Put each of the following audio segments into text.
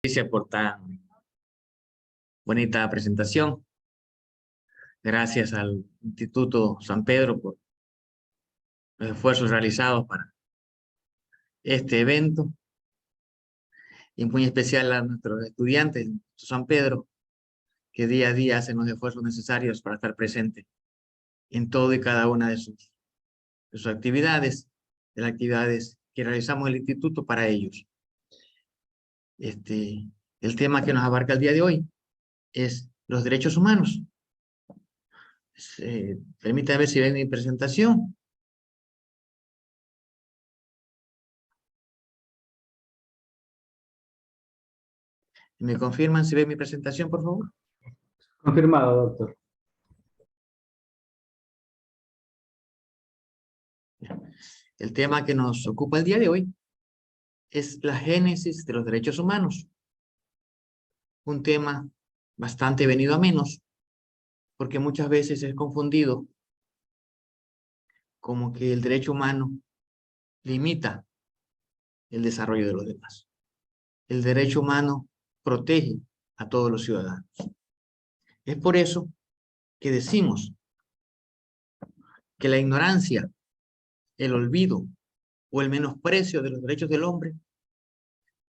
Gracias por tan bonita presentación. Gracias al Instituto San Pedro por los esfuerzos realizados para este evento y muy especial a nuestros estudiantes del Instituto San Pedro que día a día hacen los esfuerzos necesarios para estar presentes en todo y cada una de sus actividades, de las actividades que realizamos en el instituto para ellos. El tema que nos abarca el día de hoy es los derechos humanos. Permítanme ver si ven mi presentación. ¿Me confirman si ven mi presentación, por favor? Confirmado, doctor. El tema que nos ocupa el día de hoy es la génesis de los derechos humanos. Un tema bastante venido a menos, porque muchas veces es confundido como que el derecho humano limita el desarrollo de los demás. El derecho humano protege a todos los ciudadanos. Es por eso que decimos que la ignorancia, el olvido o el menosprecio de los derechos del hombre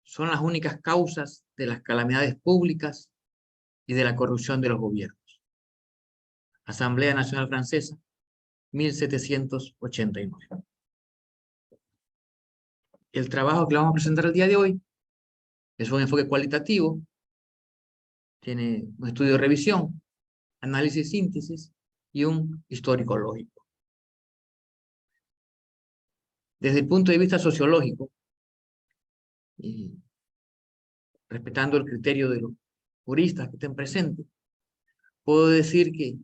son las únicas causas de las calamidades públicas y de la corrupción de los gobiernos. Asamblea Nacional Francesa, 1789. El trabajo que le vamos a presentar el día de hoy es un enfoque cualitativo, tiene un estudio de revisión, análisis, síntesis y un histórico lógico. Desde el punto de vista sociológico, y respetando el criterio de los juristas que estén presentes, puedo decir que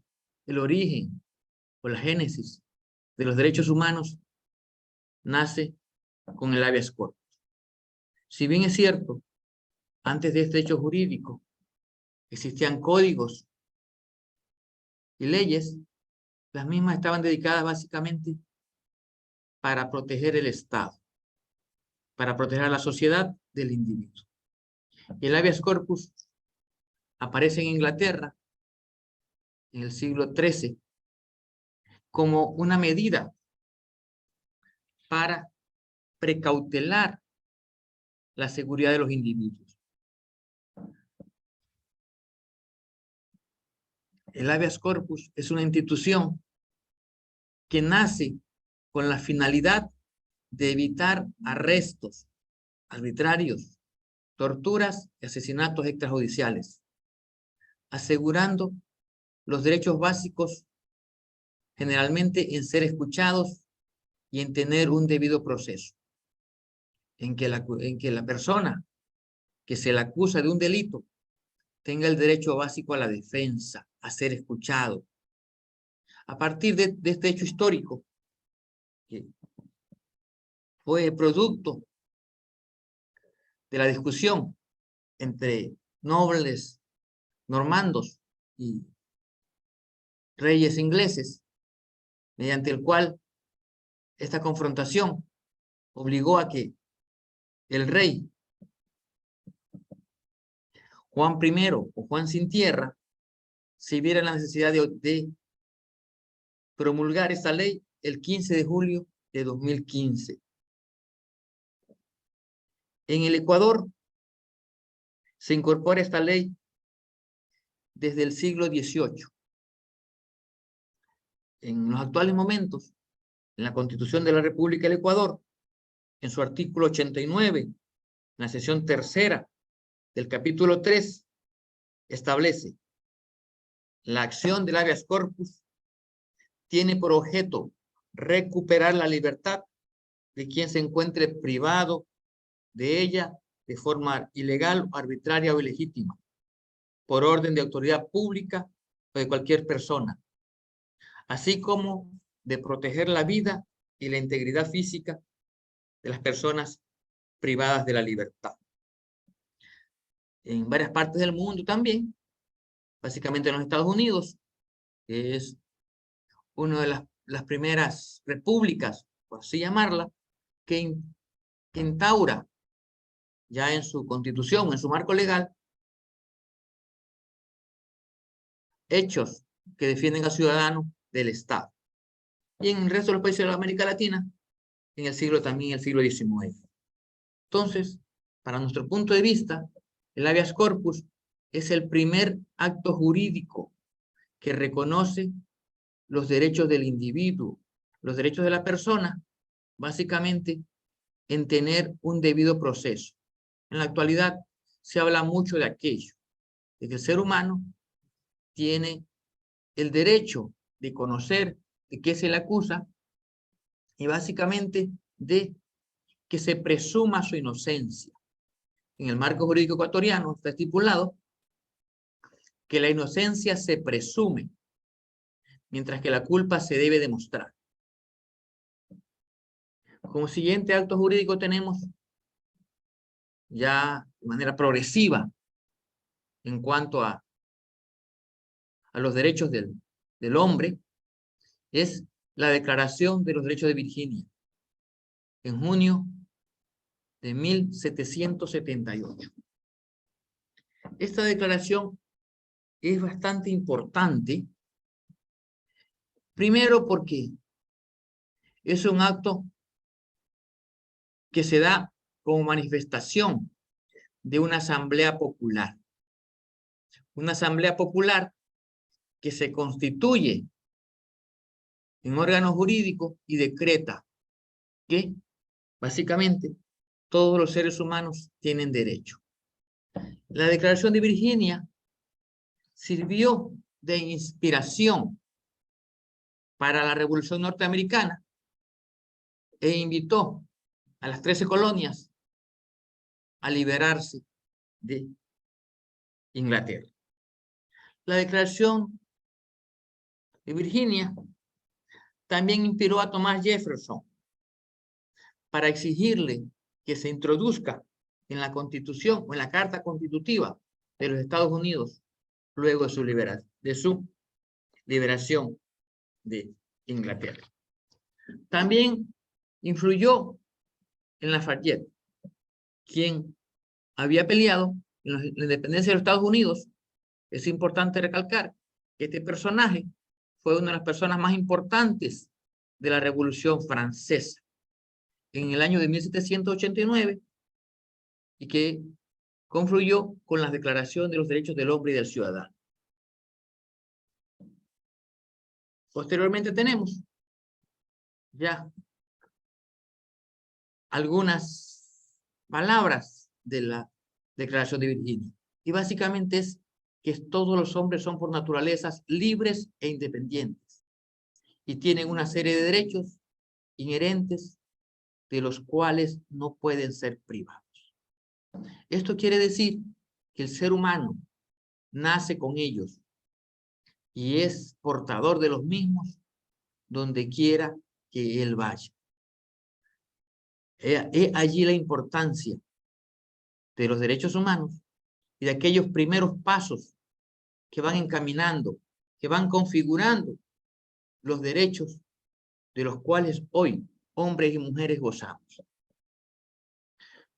el origen o la génesis de los derechos humanos nace con el habeas corpus. Si bien es cierto, antes de este hecho jurídico existían códigos y leyes, las mismas estaban dedicadas básicamente para proteger el Estado, para proteger a la sociedad del individuo. El habeas corpus aparece en Inglaterra en el siglo XIII como una medida para precautelar la seguridad de los individuos. El habeas corpus es una institución que nace con la finalidad de evitar arrestos arbitrarios, torturas y asesinatos extrajudiciales, asegurando los derechos básicos, generalmente en ser escuchados y en tener un debido proceso, en que la persona que se le acusa de un delito tenga el derecho básico a la defensa, a ser escuchado. A partir de este hecho histórico, que fue producto de la discusión entre nobles normandos y reyes ingleses, mediante el cual esta confrontación obligó a que el rey Juan I o Juan sin tierra se viera la necesidad de promulgar esta ley el 15 de julio de 2015. En el Ecuador se incorpora esta ley desde el siglo XVIII. En los actuales momentos, en la Constitución de la República del Ecuador, en su artículo 89, en la sección tercera del capítulo 3, establece: la acción del habeas corpus tiene por objeto recuperar la libertad de quien se encuentre privado de ella de forma ilegal, arbitraria o ilegítima, por orden de autoridad pública o de cualquier persona, así como de proteger la vida y la integridad física de las personas privadas de la libertad. En varias partes del mundo también, básicamente en los Estados Unidos, que es una de las primeras repúblicas, por así llamarla, que instaura ya en su constitución, en su marco legal, hechos que defienden a ciudadanos del Estado. Y en el resto de los países de América Latina, en el siglo XIX. Entonces, para nuestro punto de vista, el habeas corpus es el primer acto jurídico que reconoce los derechos del individuo, los derechos de la persona, básicamente en tener un debido proceso. En la actualidad se habla mucho de aquello, de que el ser humano tiene el derecho de conocer de qué se le acusa y básicamente de que se presuma su inocencia. En el marco jurídico ecuatoriano está estipulado que la inocencia se presume, mientras que la culpa se debe demostrar. Como siguiente acto jurídico tenemos ya de manera progresiva en cuanto a los derechos del hombre, es la Declaración de los Derechos de Virginia, en junio de 1778. Esta declaración es bastante importante, primero porque es un acto que se da como manifestación de una asamblea popular. Una asamblea popular que se constituye en órgano jurídico y decreta que básicamente todos los seres humanos tienen derecho. La Declaración de Virginia sirvió de inspiración para la Revolución Norteamericana e invitó a las 13 colonias a liberarse de Inglaterra. La Declaración de Virginia también inspiró a Thomas Jefferson para exigirle que se introduzca en la Constitución o en la Carta Constitutiva de los Estados Unidos luego de su liberación de Inglaterra. También influyó en Lafayette, quien había peleado en la independencia de los Estados Unidos. Es importante recalcar que este personaje fue una de las personas más importantes de la Revolución Francesa en el año de 1789 y que confluyó con la Declaración de los Derechos del Hombre y del Ciudadano. Posteriormente tenemos ya algunas palabras de la Declaración de Virginia. Y básicamente es que todos los hombres son por naturaleza libres e independientes y tienen una serie de derechos inherentes de los cuales no pueden ser privados. Esto quiere decir que el ser humano nace con ellos y es portador de los mismos donde quiera que él vaya. Es allí la importancia de los derechos humanos y de aquellos primeros pasos que van encaminando, que van configurando los derechos de los cuales hoy hombres y mujeres gozamos.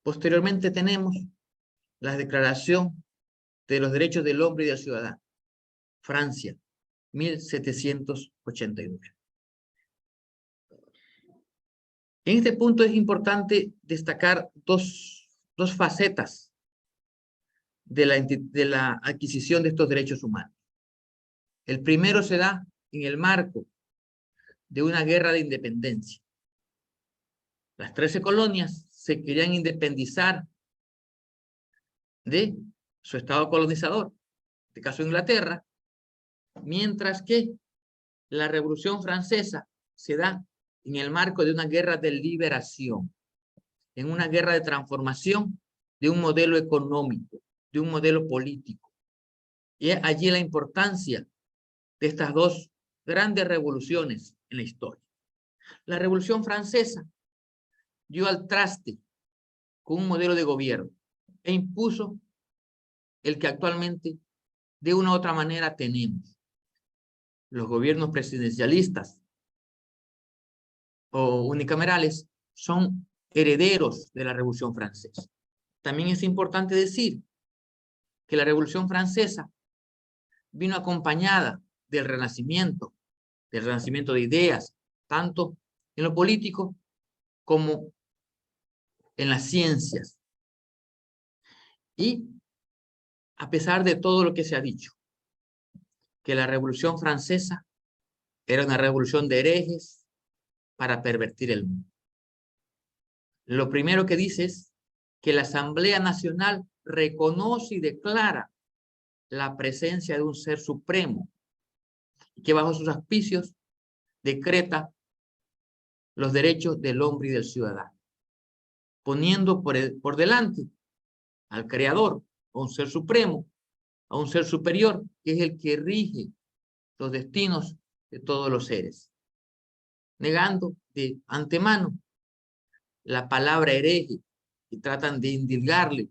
Posteriormente tenemos la Declaración de los Derechos del Hombre y del Ciudadano, Francia, 1789. En este punto es importante destacar dos facetas de la adquisición de estos derechos humanos. El primero se da en el marco de una guerra de independencia. Las 13 colonias se querían independizar de su estado colonizador, en este caso Inglaterra, mientras que la Revolución Francesa se da en el marco de una guerra de liberación, en una guerra de transformación de un modelo económico, de un modelo político. Y es allí la importancia de estas dos grandes revoluciones en la historia. La Revolución Francesa dio al traste con un modelo de gobierno e impuso el que actualmente de una u otra manera tenemos. Los gobiernos presidencialistas o unicamerales son herederos de la Revolución Francesa. también es importante decir que la Revolución Francesa vino acompañada del Renacimiento de ideas, tanto en lo político como en las ciencias. Y a pesar de todo lo que se ha dicho, que la Revolución Francesa era una revolución de herejes para pervertir el mundo. Lo primero que dice es que la Asamblea Nacional reconoce y declara la presencia de un ser supremo y que bajo sus auspicios decreta los derechos del hombre y del ciudadano, poniendo por delante al Creador, a un ser supremo, a un ser superior, que es el que rige los destinos de todos los seres, negando de antemano la palabra hereje y tratan de indilgarle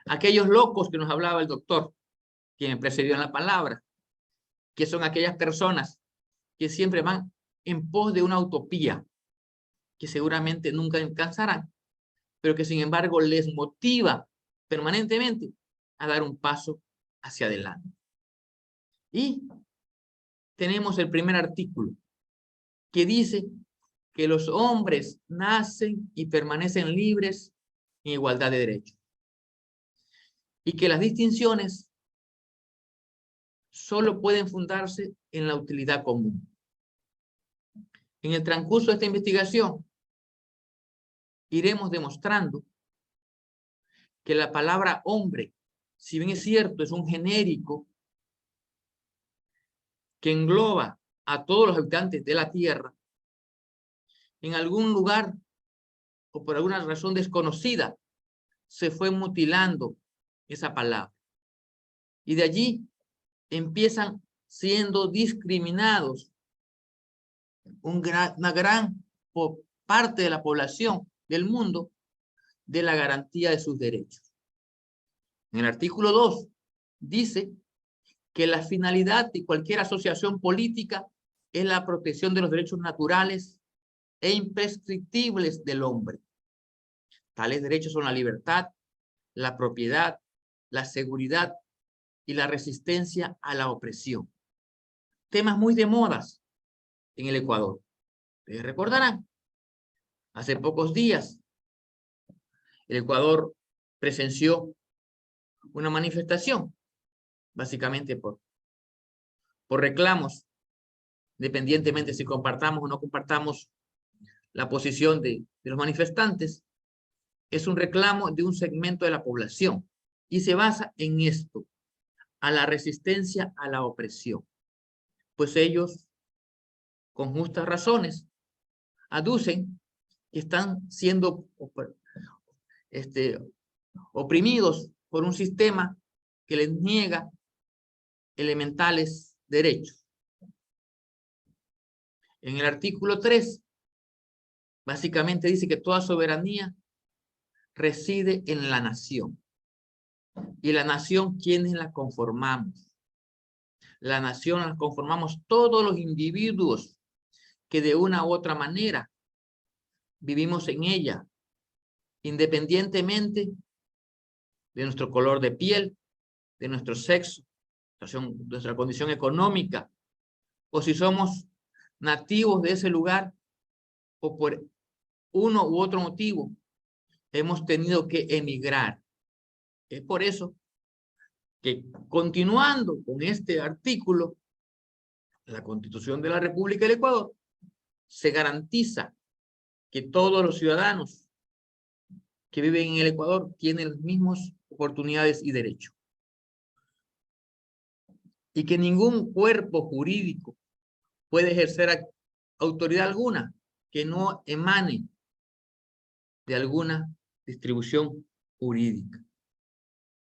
a aquellos locos que nos hablaba el doctor, quien me precedió en la palabra, que son aquellas personas que siempre van en pos de una utopía, que seguramente nunca alcanzarán, pero que sin embargo les motiva permanentemente a dar un paso hacia adelante. Y tenemos el primer artículo que dice que los hombres nacen y permanecen libres en igualdad de derechos y que las distinciones solo pueden fundarse en la utilidad común. En el transcurso de esta investigación iremos demostrando que la palabra hombre, si bien es cierto, es un genérico que engloba a todos los habitantes de la tierra, en algún lugar o por alguna razón desconocida se fue mutilando esa palabra. Y de allí empiezan siendo discriminados una gran parte de la población del mundo de la garantía de sus derechos. En el artículo 2 dice que la finalidad de cualquier asociación política es la protección de los derechos naturales e imprescriptibles del hombre. Tales derechos son la libertad, la propiedad, la seguridad y la resistencia a la opresión. Temas muy de modas en el Ecuador. Ustedes recordarán, hace pocos días el Ecuador presenció una manifestación, básicamente por reclamos, independientemente si compartamos o no compartamos la posición de los manifestantes, es un reclamo de un segmento de la población y se basa en esto, a la resistencia a la opresión. Pues ellos, con justas razones, aducen que están siendo oprimidos por un sistema que les niega elementales derechos. En el artículo 3, básicamente dice que toda soberanía reside en la nación. Y la nación, ¿quiénes la conformamos? La nación la conformamos todos los individuos que de una u otra manera vivimos en ella, independientemente de nuestro color de piel, de nuestro sexo, nuestra condición económica, o si somos nativos de ese lugar, o por uno u otro motivo hemos tenido que emigrar. Es por eso que, continuando con este artículo, la Constitución de la República del Ecuador se garantiza que todos los ciudadanos que viven en el Ecuador tienen las mismas oportunidades y derechos. Y que ningún cuerpo jurídico puede ejercer autoridad alguna que no emane de alguna distribución jurídica.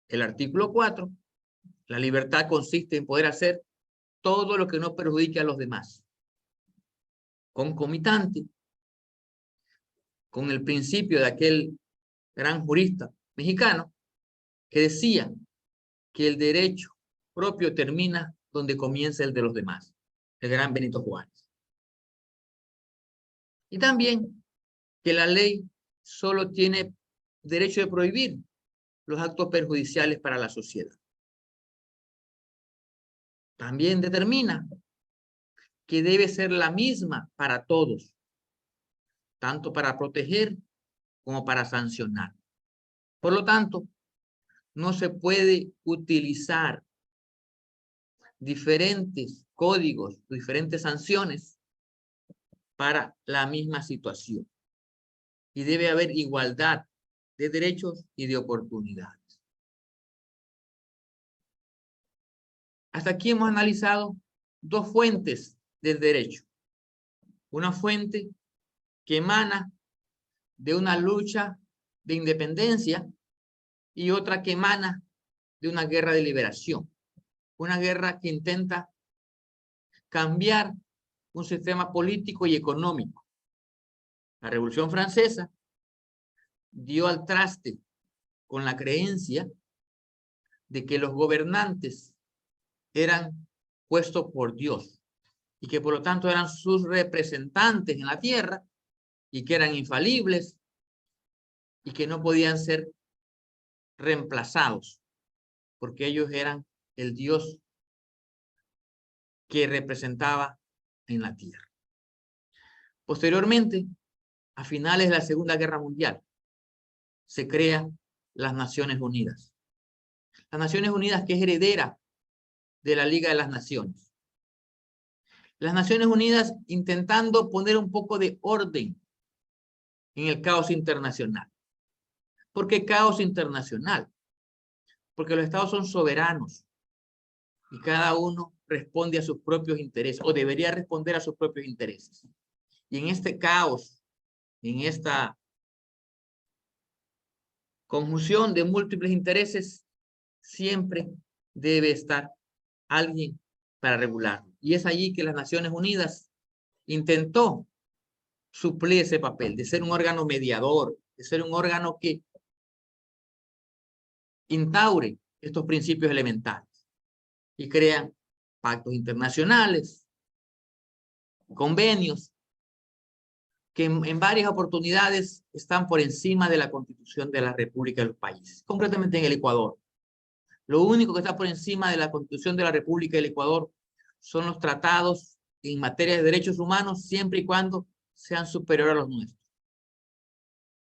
El artículo 4, la libertad consiste en poder hacer todo lo que no perjudique a los demás, concomitante con el principio de aquel gran jurista mexicano que decía que el derecho propio termina donde comienza el de los demás, el gran Benito Juárez. Y también que la ley solo tiene derecho de prohibir los actos perjudiciales para la sociedad. También determina que debe ser la misma para todos, tanto para proteger como para sancionar. Por lo tanto, no se puede utilizar diferentes códigos, diferentes sanciones para la misma situación. Y debe haber igualdad de derechos y de oportunidades. Hasta aquí hemos analizado dos fuentes del derecho. Una fuente que emana de una lucha de independencia y otra que emana de una guerra de liberación. Una guerra que intenta cambiar un sistema político y económico. La Revolución Francesa dio al traste con la creencia de que los gobernantes eran puestos por Dios y que por lo tanto eran sus representantes en la tierra y que eran infalibles y que no podían ser reemplazados porque ellos eran el Dios que representaba en la tierra. Posteriormente, a finales de la Segunda Guerra Mundial, se crean las Naciones Unidas. Las Naciones Unidas, que es heredera de la Liga de las Naciones. Las Naciones Unidas intentando poner un poco de orden en el caos internacional. ¿Por qué caos internacional? Porque los estados son soberanos y cada uno responde a sus propios intereses o debería responder a sus propios intereses. Y en este caos, en esta conjunción de múltiples intereses, siempre debe estar alguien para regularlo. Y es allí que las Naciones Unidas intentó suplir ese papel de ser un órgano mediador, de ser un órgano que instaure estos principios elementales y crean pactos internacionales, convenios, que en varias oportunidades están por encima de la Constitución de la República de los países, concretamente en el Ecuador. Lo único que está por encima de la Constitución de la República del Ecuador son los tratados en materia de derechos humanos, siempre y cuando sean superiores a los nuestros.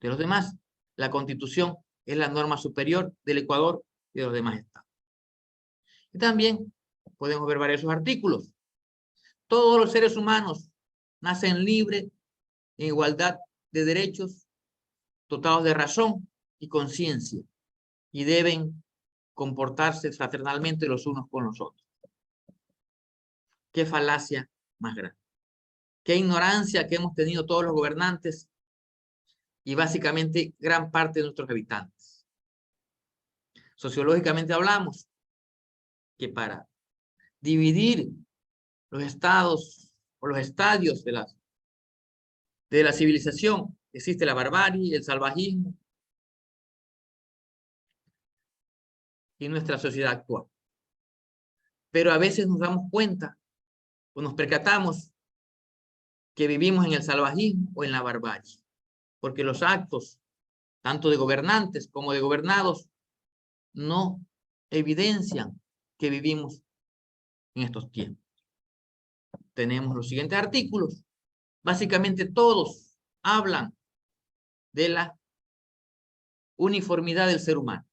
De los demás, la Constitución es la norma superior del Ecuador y de los demás estados. Y también podemos ver varios artículos. Todos los seres humanos nacen libres, en igualdad de derechos, dotados de razón y conciencia, y deben comportarse fraternalmente los unos con los otros. Qué falacia más grande. Qué ignorancia que hemos tenido todos los gobernantes y básicamente gran parte de nuestros habitantes. Sociológicamente hablamos que para dividir los estados o los estadios de la civilización existe la barbarie, el salvajismo y nuestra sociedad actual. Pero a veces nos damos cuenta o nos percatamos que vivimos en el salvajismo o en la barbarie, porque los actos, tanto de gobernantes como de gobernados, no evidencian que vivimos en estos tiempos. Tenemos los siguientes artículos. Básicamente todos hablan de la uniformidad del ser humano,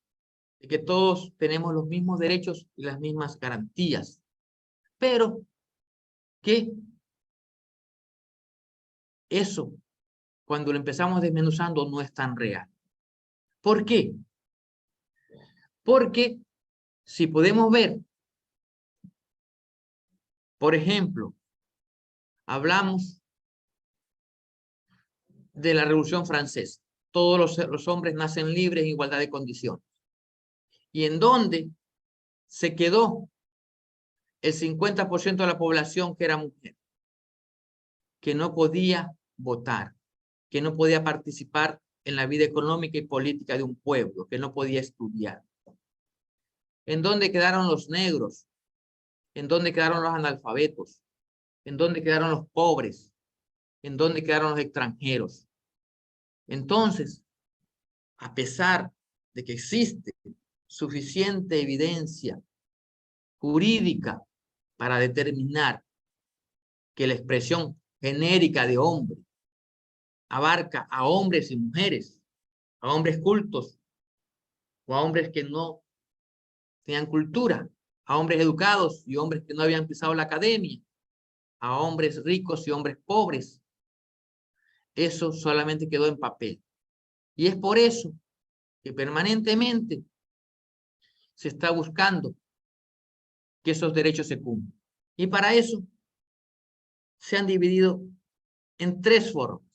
de que todos tenemos los mismos derechos y las mismas garantías, pero que eso, cuando lo empezamos desmenuzando, no es tan real. ¿Por qué? Porque si podemos ver, por ejemplo, hablamos de la Revolución Francesa. Todos los hombres nacen libres en igualdad de condiciones. ¿Y en dónde se quedó el 50% de la población que era mujer? Que no podía votar, que no podía participar en la vida económica y política de un pueblo, que no podía estudiar. ¿En dónde quedaron los negros? ¿En dónde quedaron los analfabetos? ¿En dónde quedaron los pobres? ¿En dónde quedaron los extranjeros? Entonces, a pesar de que existe suficiente evidencia jurídica para determinar que la expresión genérica de hombre abarca a hombres y mujeres, a hombres cultos o a hombres que no tenían cultura, a hombres educados y hombres que no habían pisado la academia, a hombres ricos y hombres pobres. Eso solamente quedó en papel. Y es por eso que permanentemente se está buscando que esos derechos se cumplan. Y para eso se han dividido en tres formas: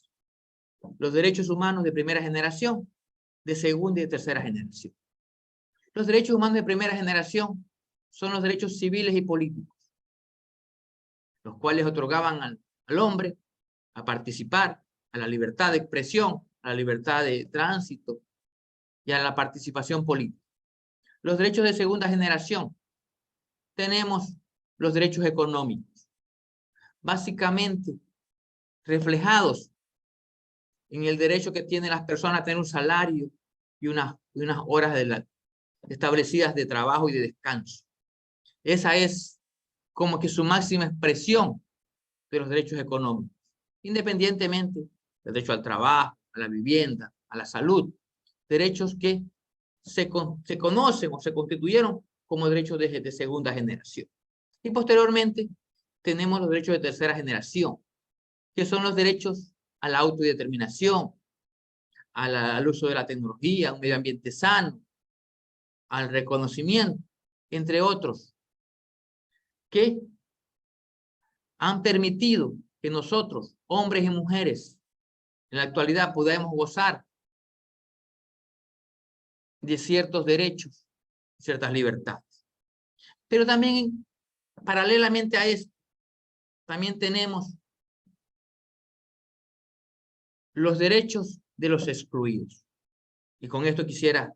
los derechos humanos de primera generación, de segunda y de tercera generación. Los derechos humanos de primera generación son los derechos civiles y políticos, los cuales otorgaban al hombre a participar, a la libertad de expresión, a la libertad de tránsito y a la participación política. Los derechos de segunda generación, tenemos los derechos económicos, básicamente reflejados en el derecho que tienen las personas a tener un salario y unas horas establecidas de trabajo y de descanso. Esa es como que su máxima expresión de los derechos económicos, independientemente del derecho al trabajo, a la vivienda, a la salud, derechos que se conocen o se constituyeron como derechos de segunda generación. Y posteriormente tenemos los derechos de tercera generación, que son los derechos a la autodeterminación, al uso de la tecnología, a un medio ambiente sano, al reconocimiento, entre otros, que han permitido que nosotros, hombres y mujeres, en la actualidad podamos gozar de ciertos derechos, ciertas libertades. Pero también, paralelamente a esto, también tenemos los derechos de los excluidos. Y con esto quisiera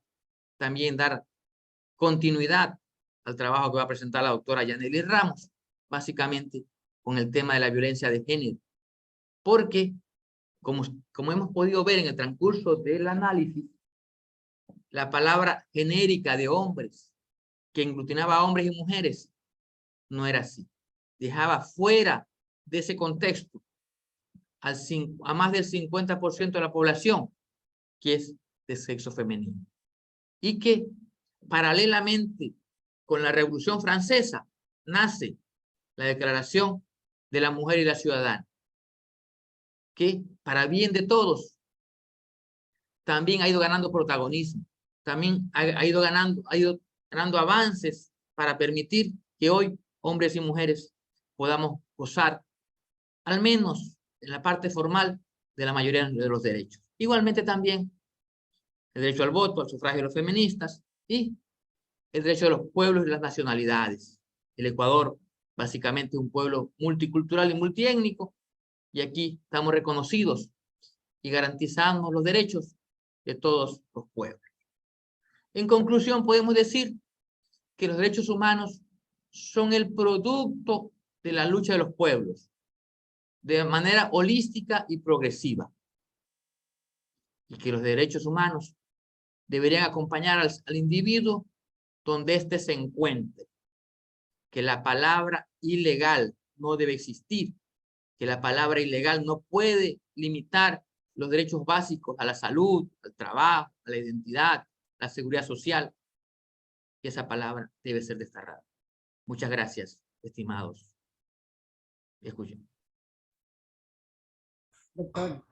también dar continuidad al trabajo que va a presentar la doctora Yanely Ramos, básicamente con el tema de la violencia de género. Porque, como hemos podido ver en el transcurso del análisis, la palabra genérica de hombres, que englutinaba a hombres y mujeres, no era así. Dejaba fuera de ese contexto a más del 50% de la población, que es de sexo femenino. Y que paralelamente con la Revolución Francesa nace la Declaración de la Mujer y la Ciudadana, que para bien de todos también ha ido ganando protagonismo, también ha ido ganando avances para permitir que hoy hombres y mujeres podamos gozar, al menos en la parte formal, de la mayoría de los derechos. Igualmente también el derecho al voto, al sufragio de los feministas y el derecho de los pueblos y las nacionalidades. El Ecuador básicamente es un pueblo multicultural y multiétnico, y aquí estamos reconocidos y garantizamos los derechos de todos los pueblos. En conclusión, podemos decir que los derechos humanos son el producto de la lucha de los pueblos, de manera holística y progresiva, y que los derechos humanos deberían acompañar al individuo donde éste se encuentre, que la palabra ilegal no debe existir, que la palabra ilegal no puede limitar los derechos básicos a la salud, al trabajo, a la identidad, a la seguridad social, que esa palabra debe ser desterrada. Muchas gracias, estimados. Escuchen. Doctor.